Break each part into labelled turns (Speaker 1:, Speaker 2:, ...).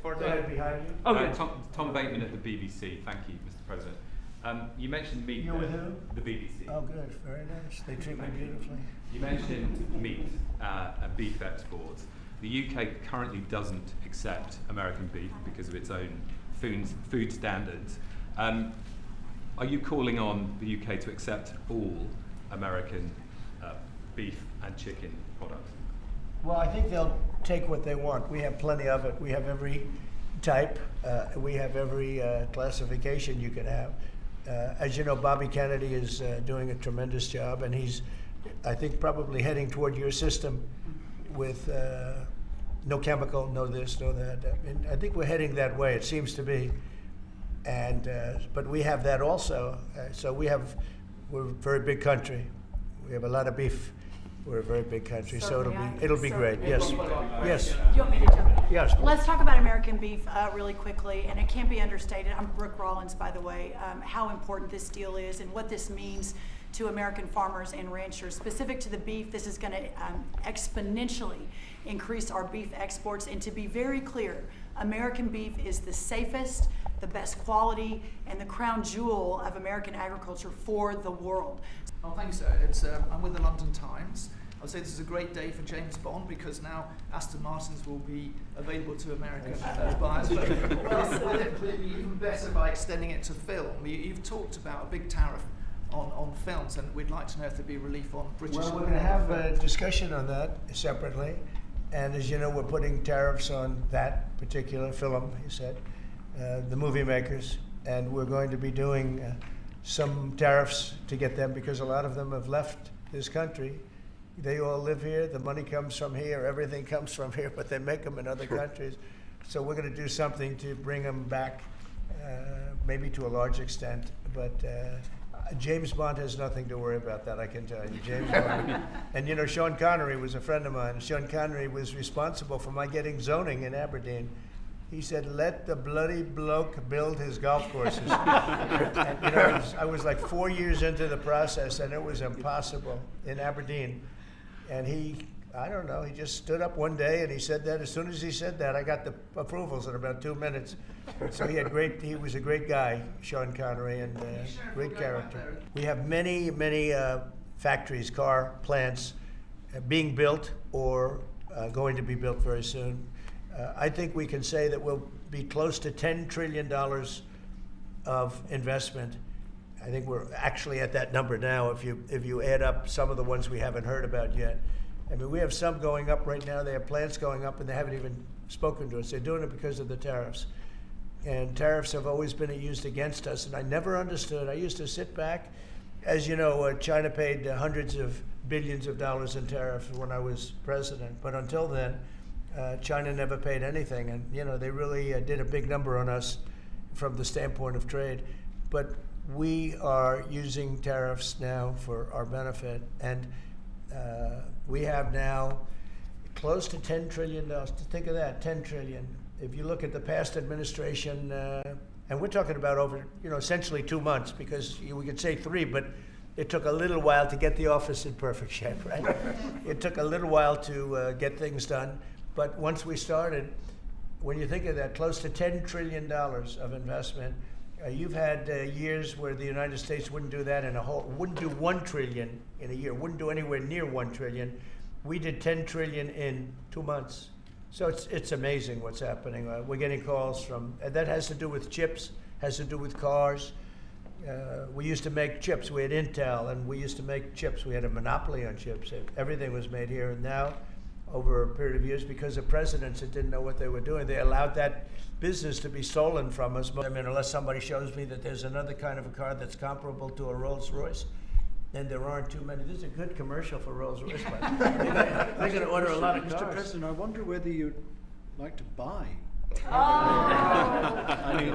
Speaker 1: Before
Speaker 2: Go ahead, behind you.
Speaker 1: Okay. Tom Bateman at the BBC. Thank you, Mr. President. You mentioned meat.
Speaker 2: You're with who?
Speaker 1: The BBC.
Speaker 2: Oh, good. Very nice. They treat me beautifully.
Speaker 1: You mentioned meat and beef exports. The UK currently doesn't accept American beef because of its own food standards. Are you calling on the UK to accept all American beef and chicken products?
Speaker 2: Well, I think they'll take what they want. We have plenty of it. We have every type. We have every classification you can have. As you know, Bobby Kennedy is doing a tremendous job, and he's, I think, probably heading toward your system with no chemical, no this, no that. And I think we're heading that way, it seems to be. And but we have that also. So we're a very big country. We have a lot of beef. We're a very big country, so it'll be great. Yes, yes.
Speaker 3: Do you want me to jump in?
Speaker 2: Yes.
Speaker 3: Let's talk about American beef really quickly, and it can't be understated. I'm Brooke Rollins, by the way. How important this deal is and what this means to American farmers and ranchers. Specific to the beef, this is going to exponentially increase our beef exports. And to be very clear, American beef is the safest, the best quality, and the crown jewel of American agriculture for the world.
Speaker 4: Oh, thanks. I'm with the London Times. I would say this is a great day for James Bond because now Aston Martins will be available to American buyers. But will it be even better by extending it to film? You've talked about a big tariff on films, and we'd like to know if there'd be relief on British.
Speaker 2: Well, we're going to have a discussion on that separately. And as you know, we're putting tariffs on that particular film, you said, the movie makers. And we're going to be doing some tariffs to get them because a lot of them have left this country. They all live here, the money comes from here, everything comes from here, but they make them in other countries. So we're going to do something to bring them back, maybe to a large extent. But James Bond has nothing to worry about that, I can tell you. James Bond. And you know, Sean Connery was a friend of mine. Sean Connery was responsible for my getting zoning in Aberdeen. He said, let the bloody bloke build his golf courses. And, you know, I was like 4 years into the process, and it was impossible in Aberdeen. And I don't know, he just stood up one day and he said that. As soon as he said that, I got the approvals in about 2 minutes. So he was a great guy, Sean Connery, and great character. We have many, many factories, car plants being built or going to be built very soon. I think we can say that we'll be close to $10 trillion of investment. I think we're actually at that number now if you add up some of the ones we haven't heard about yet. I mean, we have some going up right now. They have plants going up, and they haven't even spoken to us. They're doing it because of the tariffs. And tariffs have always been used against us, and I never understood. I used to sit back. As you know, China paid hundreds of billions of dollars in tariffs when I was president. But until then, China never paid anything. And, you know, they really did a big number on us from the standpoint of trade. But we are using tariffs now for our benefit. And we have now close to $10 trillion. Think of that, 10 trillion. If you look at the past administration, and we're talking about over, you know, essentially 2 months, because we could say 3, but it took a little while to get the office in perfect shape, right? It took a little while to get things done. But once we started, when you think of that, close to $10 trillion of investment, you've had years where the United States wouldn't do that wouldn't do 1 trillion in a year, wouldn't do anywhere near 1 trillion. We did 10 trillion in 2 months. So it's amazing what's happening. We're getting calls from, and that has to do with chips, has to do with cars. We used to make chips. We had Intel, and we used to make chips. We had a monopoly on chips. Everything was made here. And now, over a period of years, because of presidents that didn't know what they were doing, they allowed that business to be stolen from us. I mean, unless somebody shows me that there's another kind of a car that's comparable to a Rolls Royce, and there aren't too many. This is a good commercial for Rolls Royce. They're going to order a lot of cars.
Speaker 5: Mr. President, I wonder whether you'd like to buy.
Speaker 3: Oh.
Speaker 5: I mean,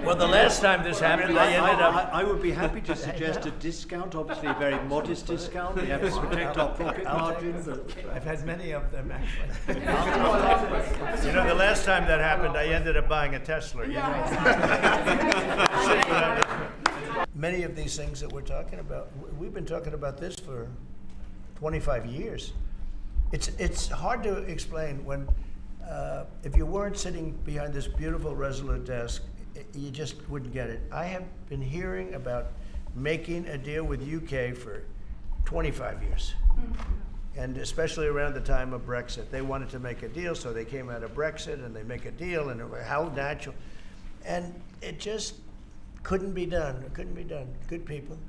Speaker 2: well, the last time this happened, I ended up.
Speaker 5: I would be happy to suggest a discount, obviously a very modest discount. We have to protect our profit margin.
Speaker 2: I've had many of them, actually. You know, the last time that happened, I ended up buying a Tesla. You know? Many of these things that we're talking about, we've been talking about this for 25 years. It's hard to explain when if you weren't sitting behind this beautiful, resolute desk, you just wouldn't get it. I have been hearing about making a deal with UK for 25 years. And especially around the time of Brexit. They wanted to make a deal, so they came out of Brexit and they make a deal, and how natural. And it just couldn't be done. It couldn't be done. Good people.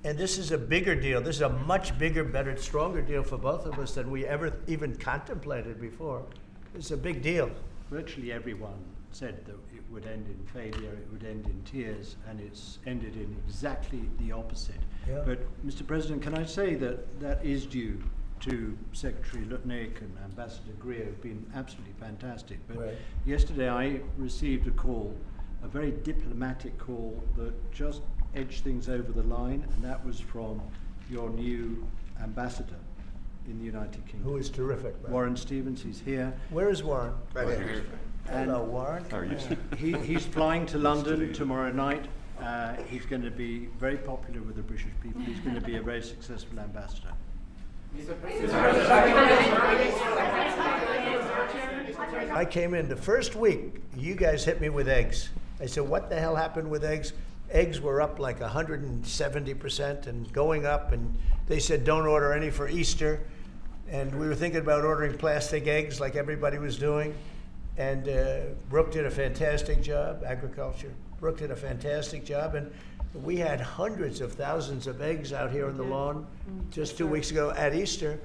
Speaker 2: And this is a bigger deal. This is a much bigger, better, stronger deal for both of us than we ever even contemplated before. It's a big deal.
Speaker 5: Virtually everyone said that it would end in failure, it would end in tears, and it's ended in exactly the opposite.
Speaker 2: Yeah.
Speaker 5: But, Mr. President, can I say that that is due to Secretary Lutnick and Ambassador Greer, have been absolutely fantastic. But
Speaker 2: Right.
Speaker 5: yesterday I received a call, a very diplomatic call that just edged things over the line, and that was from your new ambassador in the United Kingdom.
Speaker 2: Who is terrific. Right?
Speaker 5: Warren Stevens, he's here.
Speaker 2: Where is Warren?
Speaker 6: Right here.
Speaker 2: Hello, Warren.
Speaker 1: How are you?
Speaker 5: He's flying to London tomorrow night. He's going to be very popular with the British people. He's going to be a very successful ambassador.
Speaker 2: I came in the first week, you guys hit me with eggs. I said, what the hell happened with eggs? Eggs were up like 170% and going up, and they said don't order any for Easter. And we were thinking about ordering plastic eggs like everybody was doing. And Brooke did a fantastic job, agriculture. Brooke did a fantastic job, and we had hundreds of thousands of eggs out here on the lawn just 2 weeks ago at Easter.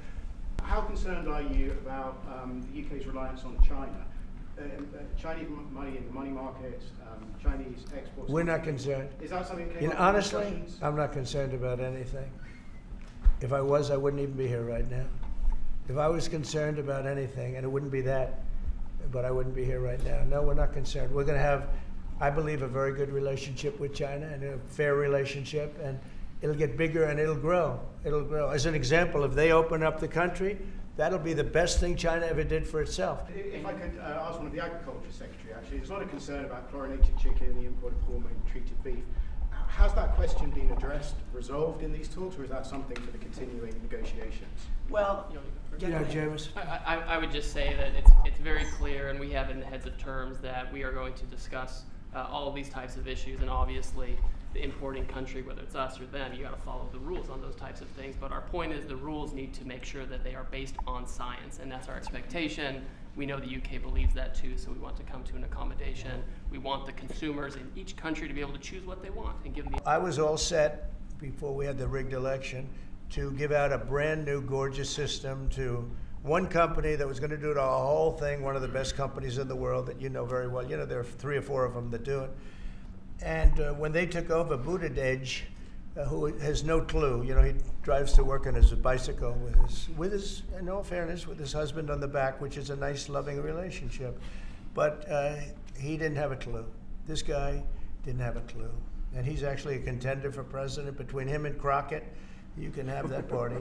Speaker 7: How concerned are you about the UK's reliance on China? Chinese money in the money markets, Chinese exports?
Speaker 2: We're not concerned.
Speaker 7: Is that something that came up in
Speaker 2: Honestly,
Speaker 7: discussions?
Speaker 2: I'm not concerned about anything. If I was, I wouldn't even be here right now. If I was concerned about anything, and it wouldn't be that, but I wouldn't be here right now. No, we're not concerned. We're going to have, I believe, a very good relationship with China, and a fair relationship, and it'll get bigger and it'll grow. It'll grow. As an example, if they open up the country, that'll be the best thing China ever did for itself.
Speaker 7: If I could ask one of the Agriculture Secretary, actually, there's a lot of concern about chlorinated chicken, the import of hormone-treated beef. Has that question been addressed, resolved in these talks, or is that something for the continuing negotiations?
Speaker 8: Well,
Speaker 2: James?
Speaker 8: I would just say that it's very clear, and we have in the heads of terms that we are going to discuss all of these types of issues, and obviously the importing country, whether it's us or them, you got to follow the rules on those types of things. But our point is the rules need to make sure that they are based on science, and that's our expectation. We know the UK believes that too, so we want to come to an accommodation. We want the consumers in each country to be able to choose what they want and give them the...
Speaker 2: I was all set before we had the rigged election to give out a brand new gorgeous system to one company that was going to do the whole thing, one of the best companies in the world that you know very well. You know, there are 3 or 4 of them that do it. And when they took over, Buttigieg, who has no clue, you know, he drives to work on his bicycle with his, in all fairness, with his husband on the back, which is a nice, loving relationship. But he didn't have a clue. This guy didn't have a clue. And he's actually a contender for president. Between him and Crockett, you can have that party.